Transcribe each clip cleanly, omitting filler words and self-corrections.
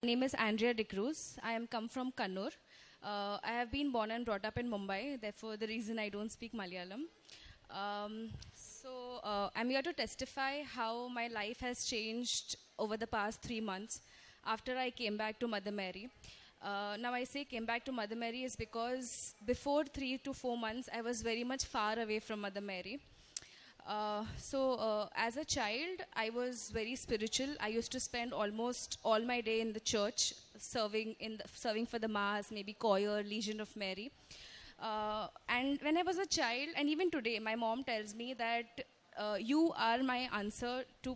My name is Andrea. I am come from Kannur. I have been born and brought up in Mumbai, therefore the reason I don't speak Malayalam. I'm here to testify how my life has changed over the past 3 months after I came back to Mother Mary. Now I say came back to Mother Mary is because before 3 to 4 months I was very much far away from Mother Mary. As a child, I was very spiritual. I used to spend almost all my day in the church, serving for the mass, maybe choir, Legion of Mary. And when I was a child, and even today, my mom tells me that you are my answer to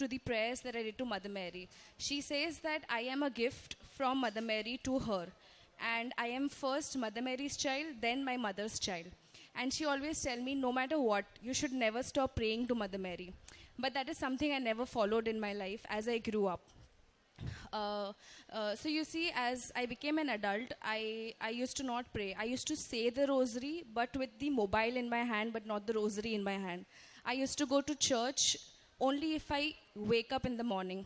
the prayers that I did to Mother Mary. She says that I am a gift from Mother Mary to her. And I am first Mother Mary's child, then my mother's child. And she always tell me, no matter what, you should never stop praying to Mother Mary. But that is something I never followed in my life as I grew up. So you see, as I became an adult, I used to not pray. I used to say the rosary, but with the mobile in my hand, but not the rosary in my hand. I used to go to church only if I wake up in the morning.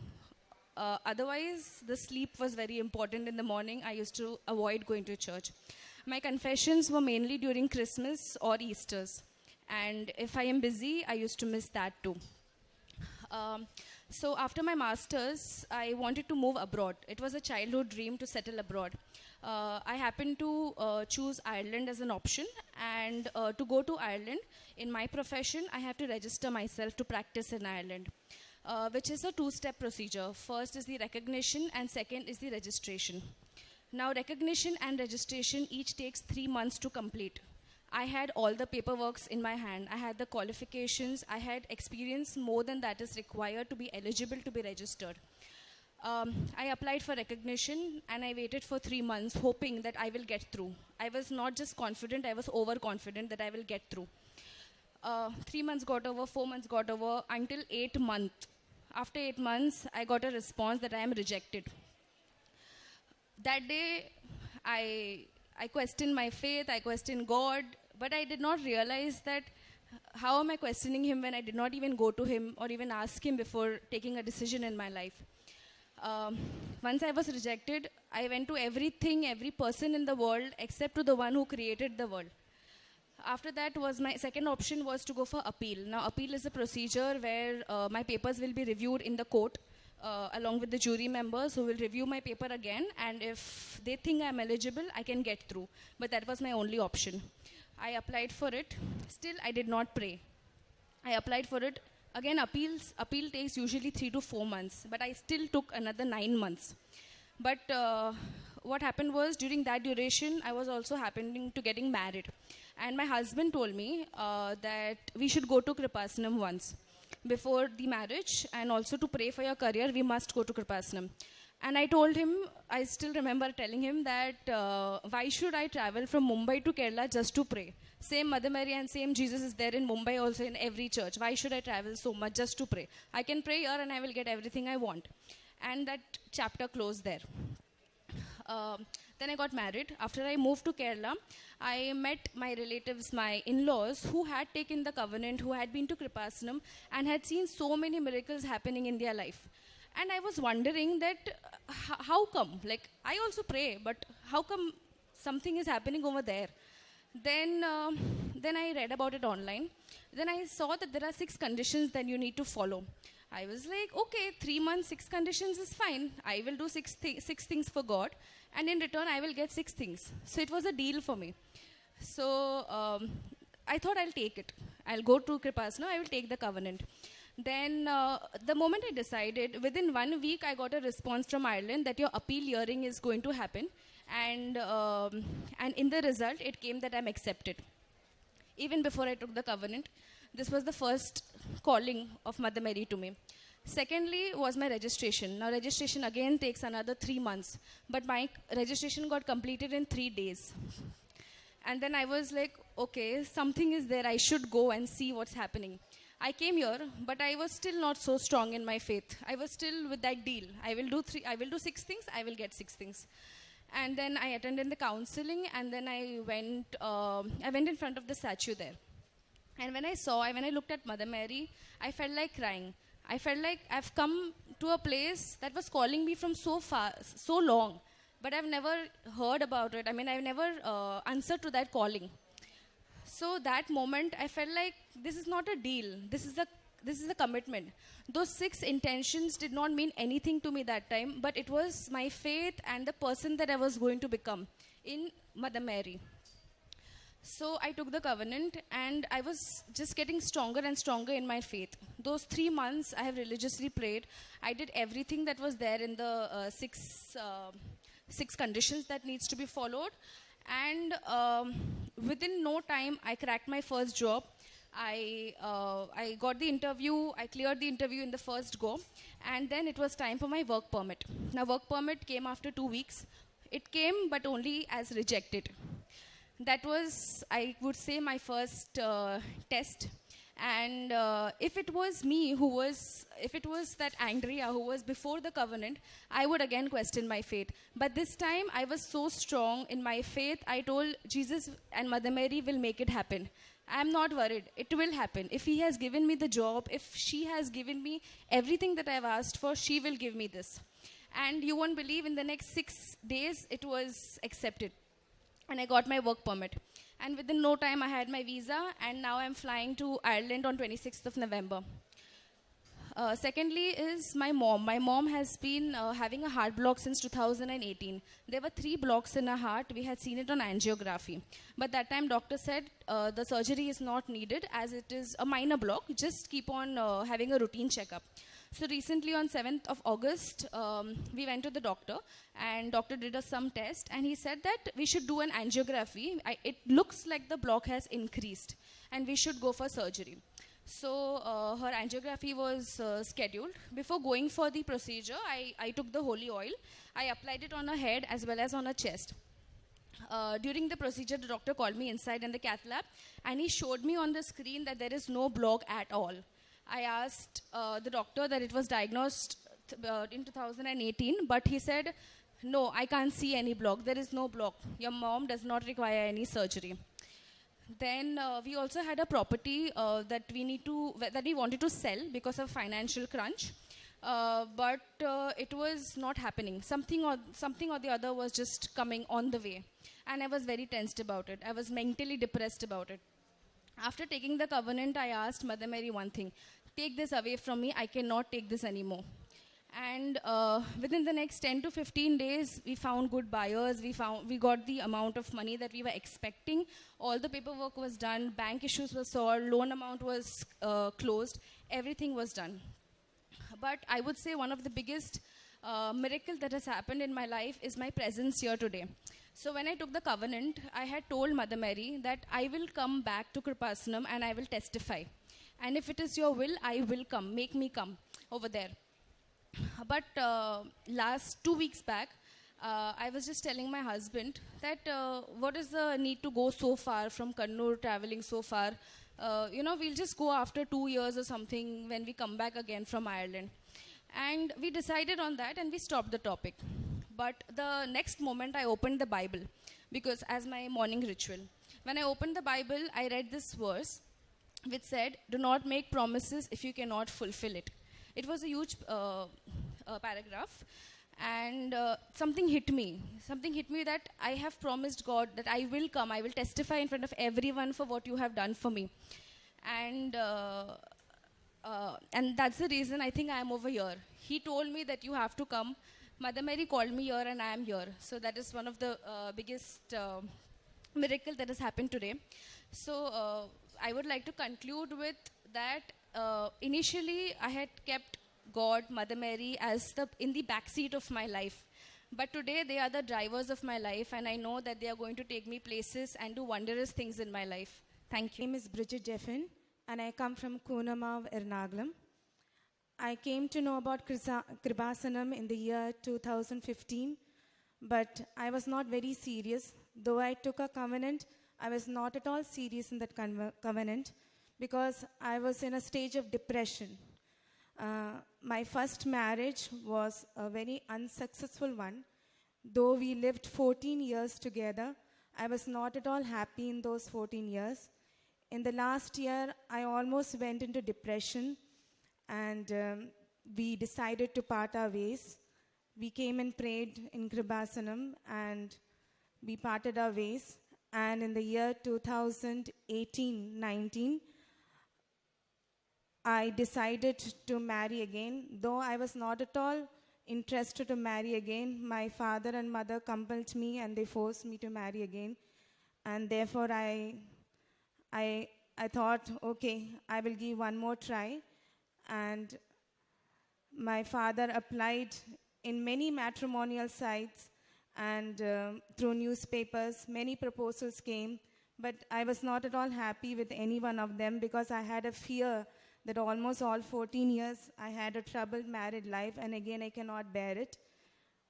Otherwise, the sleep was very important in the morning. I used to avoid going to church. My confessions were mainly during Christmas or Easters. And if I am busy, I used to miss that too. So after my master's, I wanted to move abroad. It was a childhood dream to settle abroad. I happened to choose Ireland as an option. And to go to Ireland, in my profession, I have to register myself to practice in Ireland, which is a two-step procedure. First is the recognition and second is the registration. Now, recognition and registration each takes 3 months to complete. I had all the paperworks in my hand. I had the qualifications. I had experience more than that is required to be eligible to be registered. I applied for recognition and I waited for 3 months hoping that I will get through. I was not just confident, I was overconfident that I will get through. 3 months got over, 4 months got over, until 8 months. After 8 months, I got a response that I am rejected. That day, I questioned my faith, I questioned God, but I did not realize that how am I questioning him when I did not even go to him or even ask him before taking a decision in my life. Once I was rejected, I went to every person in the world except to the one who created the world. After that, my second option was to go for appeal. Now, appeal is a procedure where my papers will be reviewed in the court. Along with the jury members who will review my paper again, and if they think I'm eligible, I can get through. But that was my only option. I applied for it. Still, I did not pray. I applied for it. Again, appeal takes usually 3 to 4 months, but I still took another 9 months. But what happened was, during that duration, I was also happening to getting married. And my husband told me that we should go to Kreupasanam once before the marriage, and also to pray for your career, we must go to Kreupasanam. And I told him, I still remember telling him that why should I travel from Mumbai to Kerala just to pray? Same Mother Mary and same Jesus is there in Mumbai also in every church. Why should I travel so much just to pray? I can pray here and I will get everything I want. And that chapter closed there. Then I got married. After I moved to Kerala, I met my relatives, my in-laws, who had taken the covenant, who had been to Kreupasanam, and had seen so many miracles happening in their life. And I was wondering that, how come? Like, I also pray, but how come something is happening over there? Then I read about it online. Then I saw that there are 6 conditions that you need to follow. I was like, okay, 3 months, 6 conditions is fine. I will do 6 things for God, and in return, I will get 6 things. So it was a deal for me. So I thought I'll take it. I'll go to Kreupasanam, I will take the covenant. Then the moment I decided, within 1 week, I got a response from Ireland that your appeal hearing is going to happen. And in the result, it came that I'm accepted. Even before I took the covenant, this was the first calling of Mother Mary to me. Secondly was my registration. Now registration again takes another 3 months, but my registration got completed in 3 days. And then I was like, okay, something is there, I should go and see what's happening. I came here, but I was still not so strong in my faith. I was still with that deal. I will do 6 things, I will get 6 things. And then I attended the counseling, and then I went in front of the statue there. And when I looked at Mother Mary, I felt like crying. I felt like I've come to a place that was calling me from so far, so long, but I've never heard about it. I mean, I've never answered to that calling. So that moment, I felt like this is not a deal. This is a commitment. Those 6 intentions did not mean anything to me that time, but it was my faith and the person that I was going to become in Mother Mary. So I took the covenant and I was just getting stronger and stronger in my faith. Those 3 months I have religiously prayed. I did everything that was there in the six conditions that needs to be followed. And within no time, I cracked my first job. I got the interview, I cleared the interview in the first go, and then it was time for my work permit. Now, work permit came after 2 weeks. It came, but only as rejected. That was, I would say, my first test. And if it was that Andrea who was before the covenant, I would again question my faith. But this time, I was so strong in my faith, I told Jesus and Mother Mary will make it happen. I'm not worried. It will happen. If he has given me the job, if she has given me everything that I've asked for, she will give me this. And you won't believe, in the next 6 days, it was accepted. And I got my work permit. And within no time, I had my visa, and now I'm flying to Ireland on 26th of November. Secondly is my mom. My mom has been having a heart block since 2018. There were 3 blocks in her heart. We had seen it on angiography. But that time, doctor said the surgery is not needed as it is a minor block. Just keep on having a routine checkup. So recently on 7th of August, we went to the doctor, and doctor did us some test, and he said that we should do an angiography. It looks like the block has increased, and we should go for surgery. So her angiography was scheduled. Before going for the procedure, I took the holy oil. I applied it on her head as well as on her chest. During the procedure, the doctor called me inside in the cath lab, and he showed me on the screen that there is no block at all. I asked the doctor that it was diagnosed in 2018, but he said, no, I can't see any block. There is no block. Your mom does not require any surgery. Then we also had a property that we wanted to sell because of financial crunch, but it was not happening. Something or the other was just coming on the way, and I was very tensed about it. I was mentally depressed about it. After taking the covenant, I asked Mother Mary one thing: take this away from me. I cannot take this anymore. And within the next 10 to 15 days, we found good buyers. We got the amount of money that we were expecting. All the paperwork was done. Bank issues were solved. Loan amount was closed. Everything was done. But I would say one of the biggest miracle that has happened in my life is my presence here today. So when I took the covenant, I had told Mother Mary that I will come back to Kreupasanam and I will testify. And if it is your will, I will come. Make me come over there. But last 2 weeks back, I was just telling my husband that what is the need to go so far from Kannur, traveling so far? We'll just go after 2 years or something when we come back again from Ireland. And we decided on that and we stopped the topic. But the next moment I opened the Bible, because as my morning ritual. When I opened the Bible, I read this verse which said, do not make promises if you cannot fulfill it. It was a huge paragraph, and something hit me. Something hit me that I have promised God that I will come, I will testify in front of everyone for what you have done for me. And that's the reason I think I am over here. He told me that you have to come. Mother Mary called me here and I am here. So that is one of the biggest miracle that has happened today. So I would like to conclude with that. Initially, I had kept God, Mother Mary in the backseat of my life. But today, they are the drivers of my life, and I know that they are going to take me places and do wondrous things in my life. Thank you. My name is Bridget Defin, and I come from Koonamav, Ernakulam. I came to know about Kreupasanam in the year 2015, but I was not very serious. Though I took a covenant, I was not at all serious in that covenant, because I was in a stage of depression. My first marriage was a very unsuccessful one. Though we lived 14 years together, I was not at all happy in those 14 years. In the last year, I almost went into depression, and we decided to part our ways. We came and prayed in Kreupasanam, and we parted our ways. And in the year 2018-19, I decided to marry again. Though I was not at all interested to marry again, my father and mother compelled me and they forced me to marry again. And therefore, I thought, okay, I will give one more try. And my father applied in many matrimonial sites and through newspapers. Many proposals came, but I was not at all happy with any one of them because I had a fear that almost all 14 years I had a troubled married life, and again I cannot bear it.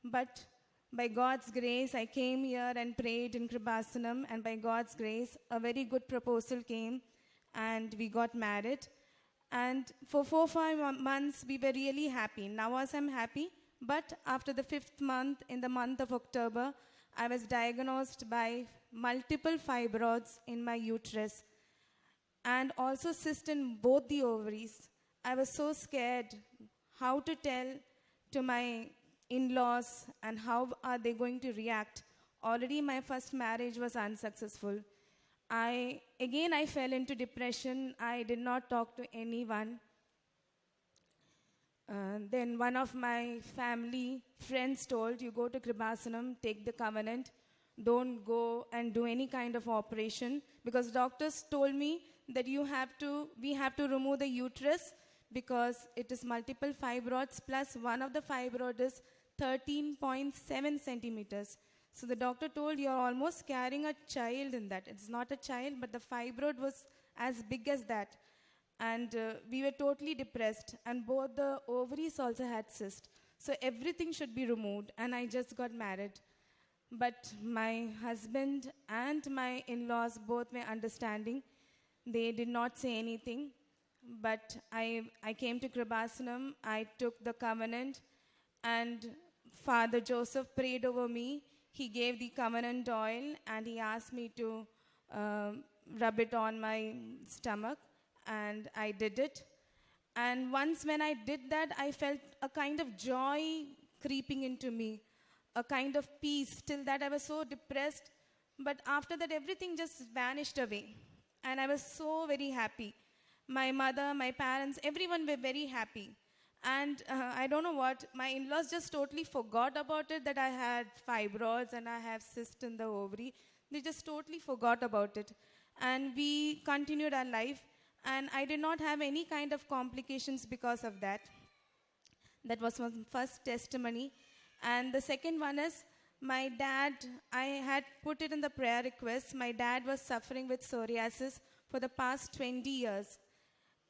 But by God's grace, I came here and prayed in Kreupasanam, and by God's grace, a very good proposal came, and we got married. And for 4-5 months, we were really happy. Now also I'm happy, but after the 5th month, in the month of October, I was diagnosed by multiple fibroids in my uterus, and also cyst in both the ovaries. I was so scared how to tell to my in-laws and how are they going to react. Already my first marriage was unsuccessful. I fell into depression. I did not talk to anyone. Then one of my family friends told, you go to Kreupasanam, take the covenant, don't go and do any kind of operation, because doctors told me that we have to remove the uterus because it is multiple fibroids, plus one of the fibroid is 13.7 centimeters. So the doctor told, you're almost carrying a child in that. It's not a child, but the fibroid was as big as that. And we were totally depressed, and both the ovaries also had cyst. So everything should be removed, and I just got married. But my husband and my in-laws both were understanding. They did not say anything. But I came to Kreupasanam, I took the covenant, and Father Joseph prayed over me. He gave the covenant oil, and he asked me to rub it on my stomach, and I did it. And once when I did that, I felt a kind of joy creeping into me, a kind of peace. Till that I was so depressed, but after that everything just vanished away, and I was so very happy. My mother, my parents, everyone were very happy. And I don't know what, my in-laws just totally forgot about it, that I had fibroids and I have cyst in the ovary. They just totally forgot about it. And we continued our life, and I did not have any kind of complications because of that. That was my first testimony. And the second one is, my dad, I had put it in the prayer request. My dad was suffering with psoriasis for the past 20 years.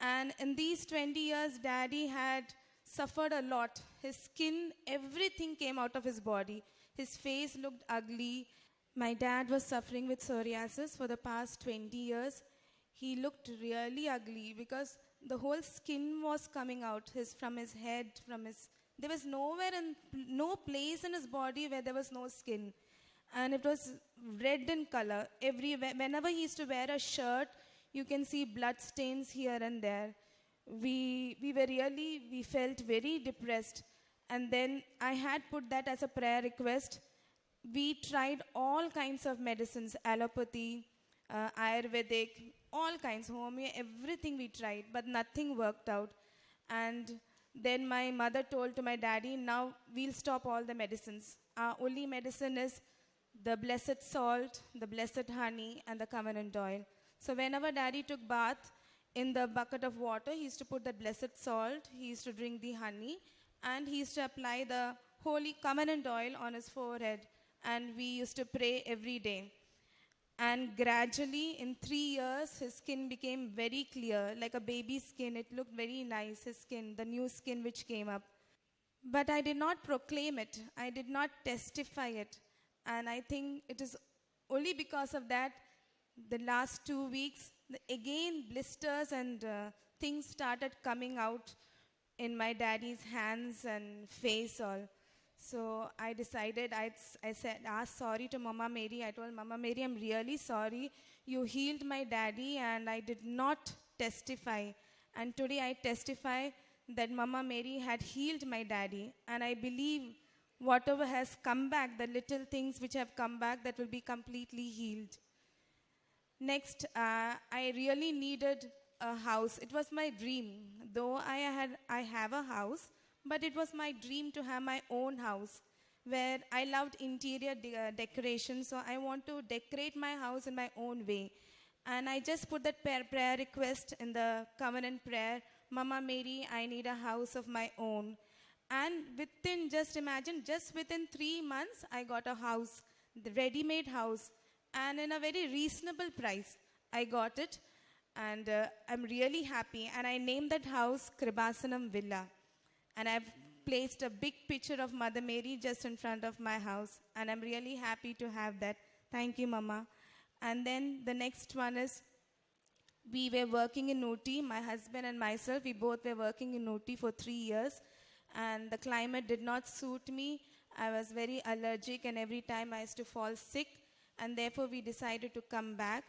And in these 20 years, Daddy had suffered a lot. His skin, everything came out of his body. His face looked ugly. My dad was suffering with psoriasis for the past 20 years. He looked really ugly because the whole skin was coming out from his head, there was no place in his body where there was no skin. And it was red in color. Whenever he used to wear a shirt, you can see blood stains here and there. We felt very depressed. And then I had put that as a prayer request. We tried all kinds of medicines, allopathy, Ayurvedic, all kinds, homeo, everything we tried, but nothing worked out. And then my mother told to my daddy, now we'll stop all the medicines. Our only medicine is the blessed salt, the blessed honey, and the covenant oil. So whenever daddy took bath, in the bucket of water, he used to put the blessed salt, he used to drink the honey, and he used to apply the holy covenant oil on his forehead. And we used to pray every day. And gradually, in 3 years, his skin became very clear, like a baby's skin. It looked very nice, his skin, the new skin which came up. But I did not proclaim it. I did not testify it. And I think it is only because of that, the last 2 weeks, again blisters and things started coming out in my daddy's hands and face all. So I decided, asked sorry to Mama Mary. I told Mama Mary, I'm really sorry. You healed my daddy and I did not testify. And today I testify that Mama Mary had healed my daddy. And I believe whatever has come back, the little things which have come back, that will be completely healed. Next, I really needed a house. It was my dream. Though I have a house, but it was my dream to have my own house where I loved interior decoration. So I want to decorate my house in my own way. And I just put that prayer request in the covenant prayer, Mama Mary, I need a house of my own. And within, just imagine, just within 3 months, I got a house, the ready-made house, and in a very reasonable price. I got it, and I'm really happy. And I named that house Kreupasanam Villa. And I've placed a big picture of Mother Mary just in front of my house, and I'm really happy to have that. Thank you, Mama. And then the next one is, we were working in Ooty, my husband and myself, we both were working in Ooty for 3 years, and the climate did not suit me. I was very allergic, and every time I used to fall sick, and therefore we decided to come back.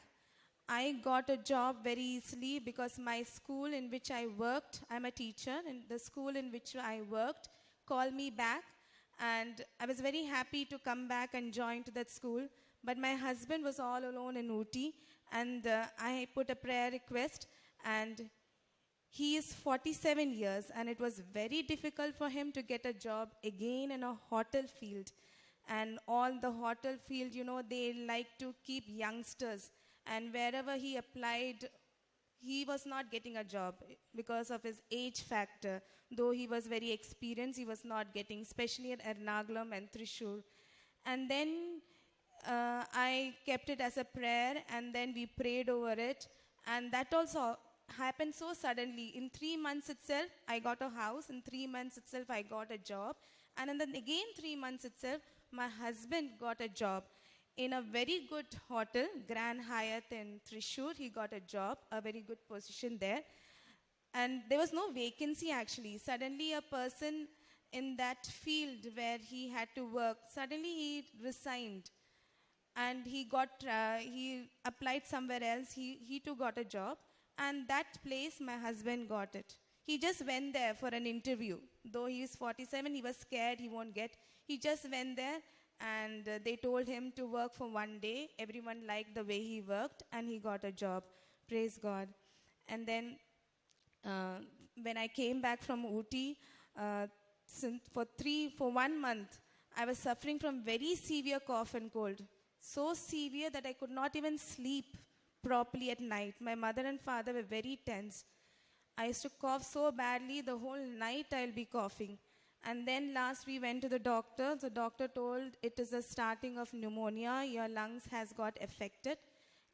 I got a job very easily because my school in which I worked, I'm a teacher, and the school in which I worked called me back, and I was very happy to come back and join to that school. But my husband was all alone in Ooty, and I put a prayer request, and he is 47 years, and it was very difficult for him to get a job again in a hotel field. And all the hotel field, they like to keep youngsters. And wherever he applied, he was not getting a job because of his age factor. Though he was very experienced, he was not getting, especially at Ernakulam and Thrissur. And then I kept it as a prayer, and then we prayed over it. And that also happened so suddenly. In 3 months itself, I got a house. In 3 months itself, I got a job. And then again 3 months itself, my husband got a job in a very good hotel, Grand Hyatt in Thrissur. He got a job, a very good position there. And there was no vacancy actually. Suddenly a person in that field where he had to work, suddenly he resigned. And he applied somewhere else. He too got a job. And that place, my husband got it. He just went there for an interview. Though he is 47, he was scared he won't get. He just went there, and they told him to work for 1 day. Everyone liked the way he worked, and he got a job. Praise God. And then when I came back from Ooty, for 1 month, I was suffering from very severe cough and cold. So severe that I could not even sleep properly at night. My mother and father were very tense. I used to cough so badly, the whole night I'll be coughing. And then last we went to the doctor. The doctor told it is a starting of pneumonia. Your lungs has got affected,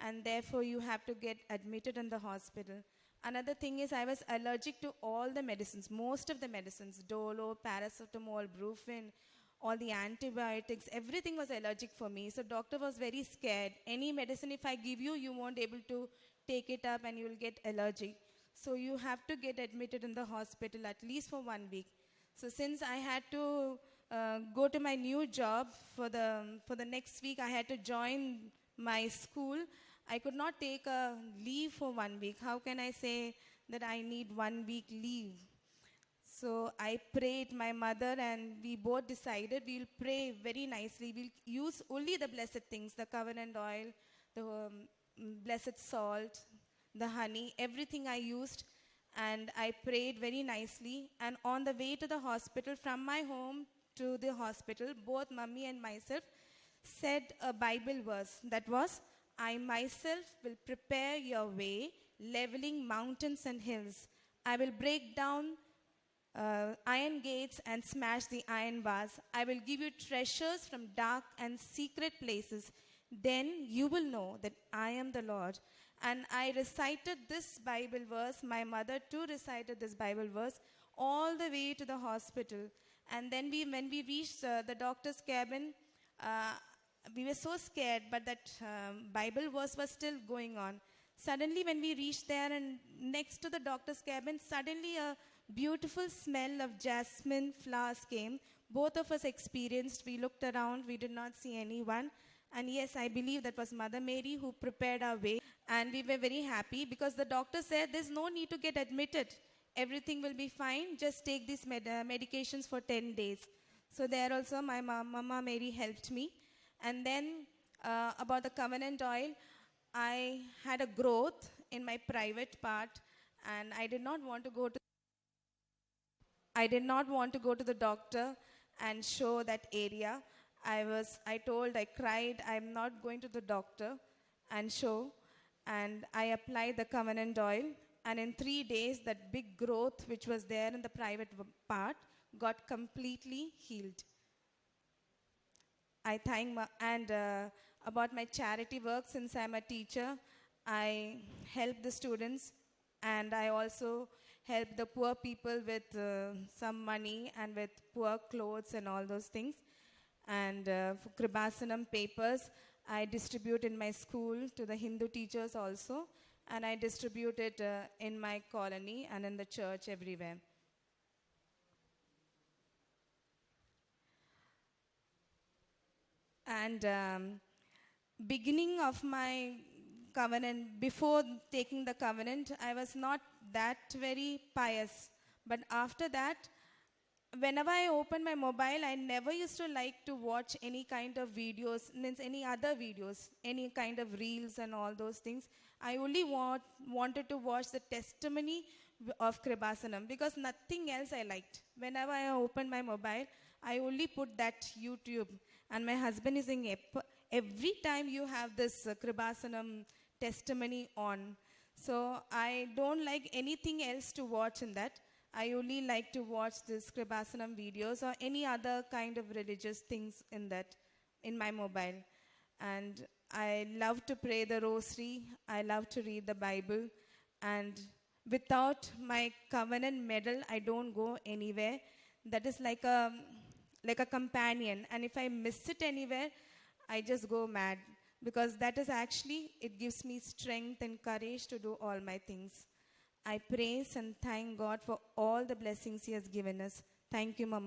and therefore you have to get admitted in the hospital. Another thing is I was allergic to all the medicines, most of the medicines, Dolo, paracetamol, Brufen, all the antibiotics, everything was allergic for me. So doctor was very scared. Any medicine if I give you, you won't able to take it up and you will get allergic. So you have to get admitted in the hospital at least for 1 week. So since I had to go to my new job for the next week, I had to join my school. I could not take a leave for 1 week. How can I say that I need 1 week leave? So I prayed, my mother, and we both decided we'll pray very nicely. We'll use only the blessed things, the covenant oil, the blessed salt, the honey, everything I used. And I prayed very nicely. And on the way to the hospital, from my home to the hospital, both Mummy and myself said a Bible verse that was, I myself will prepare your way, leveling mountains and hills. I will break down iron gates and smash the iron bars. I will give you treasures from dark and secret places. Then you will know that I am the Lord. And I recited this Bible verse. My mother too recited this Bible verse all the way to the hospital. And then when we reached the doctor's cabin, we were so scared, but that Bible verse was still going on. Suddenly when we reached there and next to the doctor's cabin, suddenly a beautiful smell of jasmine flowers came. Both of us experienced. We looked around. We did not see anyone. And yes, I believe that was Mother Mary who prepared our way. And we were very happy because the doctor said there's no need to get admitted. everything will be fine. Just take these medications for 10 days. So there also my Mama Mary helped me. And then about the covenant oil, I had a growth in my private part, and I did not want to go to the doctor and show that area. I cried, I'm not going to the doctor and show. And I applied the covenant oil. And in 3 days, that big growth which was there in the private part got completely healed. I thank about my charity work, since I'm a teacher, I help the students, and I also help the poor people with some money and with poor clothes and all those things. And for Kreupasanam papers, I distribute in my school to the Hindu teachers also, and I distribute it in my colony and in the church everywhere. And beginning of my covenant, before taking the covenant, I was not that very pious. But after that, whenever I open my mobile, I never used to like to watch any kind of videos, means any other videos, any kind of reels and all those things. I only wanted to watch the testimony of Kreupasanam, because nothing else I liked. Whenever I open my mobile, I only put that YouTube. And my husband is saying, every time you have this Kreupasanam testimony on. So I don't like anything else to watch in that. I only like to watch this Kreupasanam videos or any other kind of religious things in my mobile. And I love to pray the rosary. I love to read the Bible. And without my covenant medal, I don't go anywhere. That is like a companion. And if I miss it anywhere, I just go mad. Because that is actually, it gives me strength and courage to do all my things. I praise and thank God for all the blessings He has given us. Thank you, Mama.